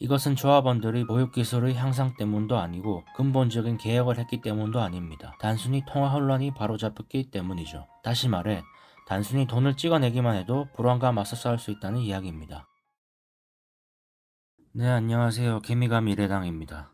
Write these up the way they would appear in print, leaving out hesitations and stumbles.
이것은 조합원들이 보육기술의 향상 때문도 아니고 근본적인 개혁을 했기 때문도 아닙니다. 단순히 통화 혼란이 바로잡혔기 때문이죠. 다시 말해 단순히 돈을 찍어내기만 해도 불황과 맞서 싸울 수 있다는 이야기입니다. 네, 안녕하세요. 개미가 미래당입니다.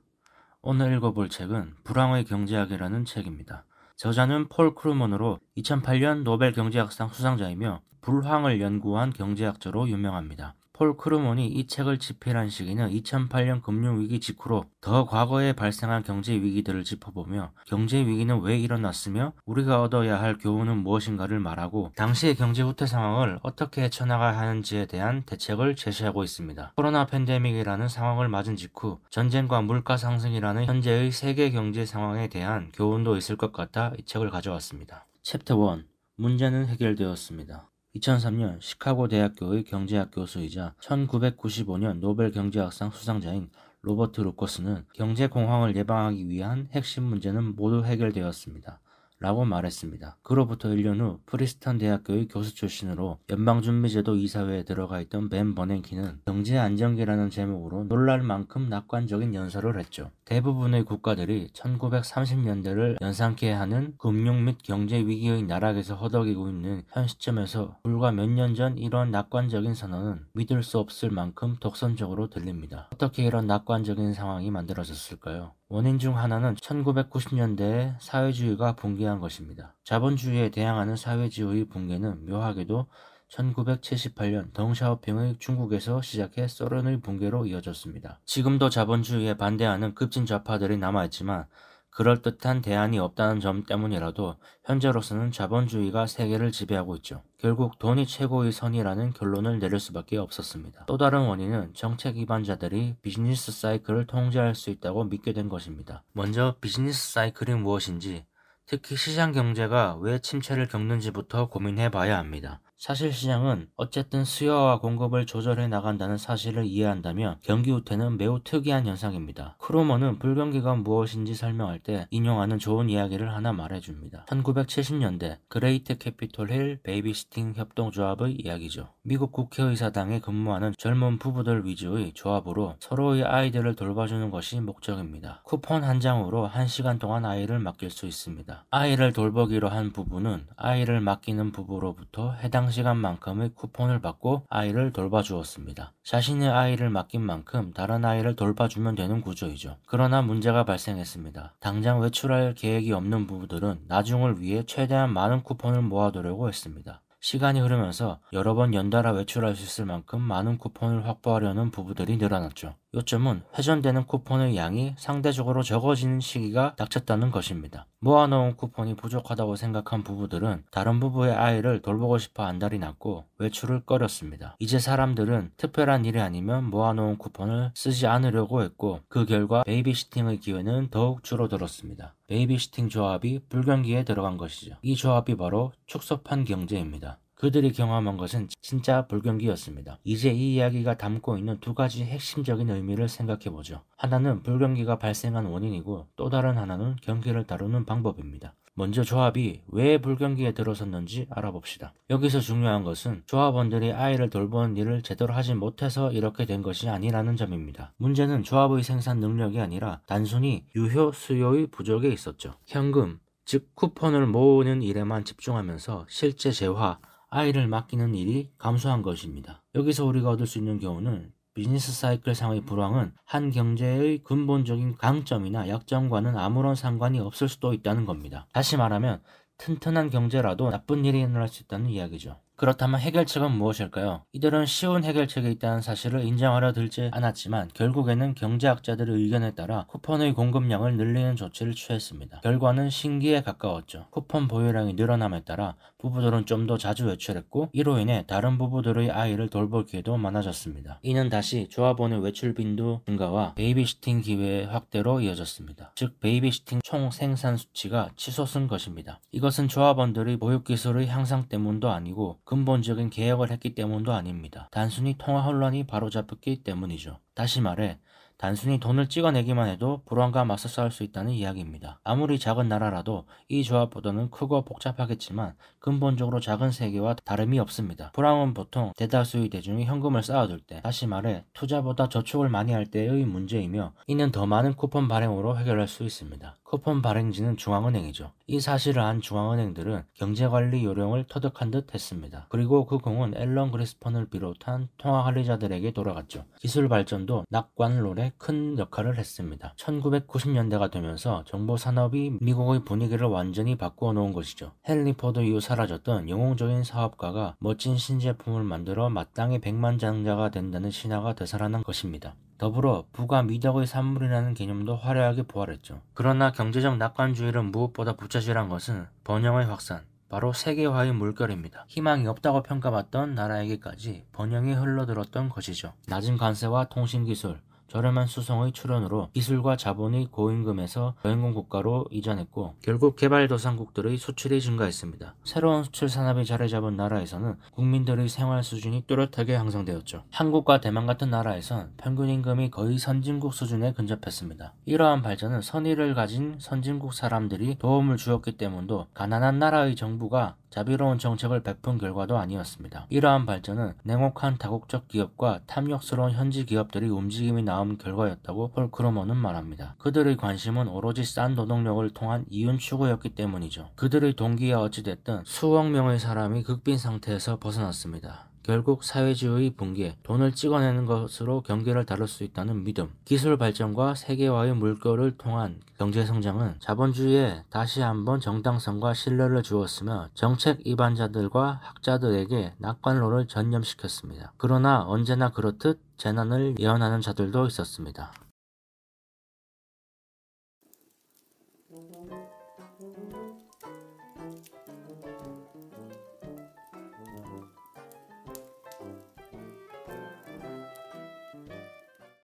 오늘 읽어볼 책은 불황의 경제학이라는 책입니다. 저자는 폴 크루먼으로 2008년 노벨 경제학상 수상자이며 불황을 연구한 경제학자로 유명합니다. 폴 크루먼이 이 책을 집필한 시기는 2008년 금융위기 직후로 더 과거에 발생한 경제위기들을 짚어보며 경제위기는 왜 일어났으며 우리가 얻어야 할 교훈은 무엇인가를 말하고 당시의 경제 후퇴 상황을 어떻게 헤쳐나가야 하는지에 대한 대책을 제시하고 있습니다. 코로나 팬데믹이라는 상황을 맞은 직후 전쟁과 물가 상승이라는 현재의 세계 경제 상황에 대한 교훈도 있을 것 같아 이 책을 가져왔습니다. 챕터 1. 문제는 해결되었습니다. 2003년 시카고 대학교의 경제학 교수이자 1995년 노벨 경제학상 수상자인 로버트 루커스는 경제 공황을 예방하기 위한 핵심 문제는 모두 해결되었습니다. 라고 말했습니다. 그로부터 1년 후 프리스턴 대학교의 교수 출신으로 연방준비제도 이사회에 들어가 있던 벤 버냉키는 경제안정기라는 제목으로 놀랄 만큼 낙관적인 연설을 했죠. 대부분의 국가들이 1930년대를 연상케 하는 금융 및 경제 위기의 나락에서 허덕이고 있는 현 시점에서 불과 몇 년 전 이런 낙관적인 선언은 믿을 수 없을 만큼 독선적으로 들립니다. 어떻게 이런 낙관적인 상황이 만들어졌을까요? 원인 중 하나는 1990년대에 사회주의가 붕괴한 것입니다. 자본주의에 대항하는 사회주의 붕괴는 묘하게도 1978년 덩샤오핑의 중국에서 시작해 소련의 붕괴로 이어졌습니다. 지금도 자본주의에 반대하는 급진 좌파들이 남아있지만 그럴듯한 대안이 없다는 점 때문이라도 현재로서는 자본주의가 세계를 지배하고 있죠. 결국 돈이 최고의 선이라는 결론을 내릴 수밖에 없었습니다. 또 다른 원인은 정책 위반자들이 비즈니스 사이클을 통제할 수 있다고 믿게 된 것입니다. 먼저 비즈니스 사이클이 무엇인지, 특히 시장 경제가 왜 침체를 겪는지부터 고민해 봐야 합니다. 사실 시장은 어쨌든 수요와 공급을 조절해 나간다는 사실을 이해한다면 경기 후퇴는 매우 특이한 현상입니다. 크루먼은 불경기가 무엇인지 설명할 때 인용하는 좋은 이야기를 하나 말해줍니다. 1970년대 그레이트 캐피톨 힐 베이비시팅 협동조합의 이야기죠. 미국 국회의사당에 근무하는 젊은 부부들 위주의 조합으로 서로의 아이들을 돌봐주는 것이 목적입니다. 쿠폰 한 장으로 1시간 동안 아이를 맡길 수 있습니다. 아이를 돌보기로 한 부부는 아이를 맡기는 부부로부터 해당 시간만큼의 쿠폰을 받고 아이를 돌봐주었습니다. 자신의 아이를 맡긴 만큼 다른 아이를 돌봐주면 되는 구조이죠. 그러나 문제가 발생했습니다. 당장 외출할 계획이 없는 부부들은 나중을 위해 최대한 많은 쿠폰을 모아두려고 했습니다. 시간이 흐르면서 여러 번 연달아 외출할 수 있을 만큼 많은 쿠폰을 확보하려는 부부들이 늘어났죠. 요점은 회전되는 쿠폰의 양이 상대적으로 적어지는 시기가 닥쳤다는 것입니다. 모아놓은 쿠폰이 부족하다고 생각한 부부들은 다른 부부의 아이를 돌보고 싶어 안달이 났고 외출을 꺼렸습니다. 이제 사람들은 특별한 일이 아니면 모아놓은 쿠폰을 쓰지 않으려고 했고 그 결과 베이비시팅의 기회는 더욱 줄어들었습니다. 베이비시팅 조합이 불경기에 들어간 것이죠. 이 조합이 바로 축소판 경제입니다. 그들이 경험한 것은 진짜 불경기였습니다. 이제 이 이야기가 담고 있는 두 가지 핵심적인 의미를 생각해보죠. 하나는 불경기가 발생한 원인이고 또 다른 하나는 경기를 다루는 방법입니다. 먼저 조합이 왜 불경기에 들어섰는지 알아봅시다. 여기서 중요한 것은 조합원들이 아이를 돌보는 일을 제대로 하지 못해서 이렇게 된 것이 아니라는 점입니다. 문제는 조합의 생산 능력이 아니라 단순히 유효 수요의 부족에 있었죠. 현금, 즉 쿠폰을 모으는 일에만 집중하면서 실제 재화, 아이를 맡기는 일이 감소한 것입니다. 여기서 우리가 얻을 수 있는 교훈은 비즈니스 사이클 상의 불황은 한 경제의 근본적인 강점이나 약점과는 아무런 상관이 없을 수도 있다는 겁니다. 다시 말하면 튼튼한 경제라도 나쁜 일이 일어날 수 있다는 이야기죠. 그렇다면 해결책은 무엇일까요? 이들은 쉬운 해결책이 있다는 사실을 인정하려 들지 않았지만 결국에는 경제학자들의 의견에 따라 쿠폰의 공급량을 늘리는 조치를 취했습니다. 결과는 신기에 가까웠죠. 쿠폰 보유량이 늘어남에 따라 부부들은 좀 더 자주 외출했고 이로 인해 다른 부부들의 아이를 돌볼 기회도 많아졌습니다. 이는 다시 조합원의 외출 빈도 증가와 베이비시팅 기회의 확대로 이어졌습니다. 즉 베이비시팅 총 생산 수치가 치솟은 것입니다. 이것은 조합원들이 보육기술의 향상 때문도 아니고 근본적인 개혁을 했기 때문도 아닙니다. 단순히 통화 혼란이 바로잡혔기 때문이죠. 다시 말해 단순히 돈을 찍어내기만 해도 불황과 맞서 싸울 수 있다는 이야기입니다. 아무리 작은 나라라도 이 조합보다는 크고 복잡하겠지만 근본적으로 작은 세계와 다름이 없습니다. 불황은 보통 대다수의 대중이 현금을 쌓아둘 때, 다시 말해 투자보다 저축을 많이 할 때의 문제이며 이는 더 많은 쿠폰 발행으로 해결할 수 있습니다. 쿠폰 발행지는 중앙은행이죠. 이 사실을 안 중앙은행들은 경제관리 요령을 터득한 듯 했습니다. 그리고 그 공은 앨런 그리스펀을 비롯한 통화 관리자들에게 돌아갔죠. 기술 발전도 낙관론에 큰 역할을 했습니다. 1990년대가 되면서 정보 산업이 미국의 분위기를 완전히 바꾸어 놓은 것이죠. 헨리 포드 이후 사라졌던 영웅적인 사업가가 멋진 신제품을 만들어 마땅히 백만장자가 된다는 신화가 되살아난 것입니다. 더불어 부가 미덕의 산물이라는 개념도 화려하게 부활했죠. 그러나 경제적 낙관주의를 무엇보다 부채질한 것은 번영의 확산, 바로 세계화의 물결입니다. 희망이 없다고 평가받던 나라에게까지 번영이 흘러들었던 것이죠. 낮은 관세와 통신기술, 저렴한 수송의 출현으로 기술과 자본이 고임금에서 저임금 국가로 이전했고 결국 개발도상국들의 수출이 증가했습니다. 새로운 수출 산업이 자리 잡은 나라에서는 국민들의 생활 수준이 뚜렷하게 향상되었죠. 한국과 대만 같은 나라에선 평균 임금이 거의 선진국 수준에 근접했습니다. 이러한 발전은 선의를 가진 선진국 사람들이 도움을 주었기 때문도 가난한 나라의 정부가 자비로운 정책을 베푼 결과도 아니었습니다. 이러한 발전은 냉혹한 다국적 기업과 탐욕스러운 현지 기업들이 움직임이 나온 결과였다고 폴 크루먼은 말합니다. 그들의 관심은 오로지 싼 노동력을 통한 이윤 추구였기 때문이죠. 그들의 동기야 어찌됐든 수억 명의 사람이 극빈 상태에서 벗어났습니다. 결국 사회주의 붕괴, 돈을 찍어내는 것으로 경기를 다룰 수 있다는 믿음, 기술 발전과 세계화의 물결을 통한 경제성장은 자본주의에 다시 한번 정당성과 신뢰를 주었으며 정책 이반자들과 학자들에게 낙관론을 전염시켰습니다. 그러나 언제나 그렇듯 재난을 예언하는 자들도 있었습니다.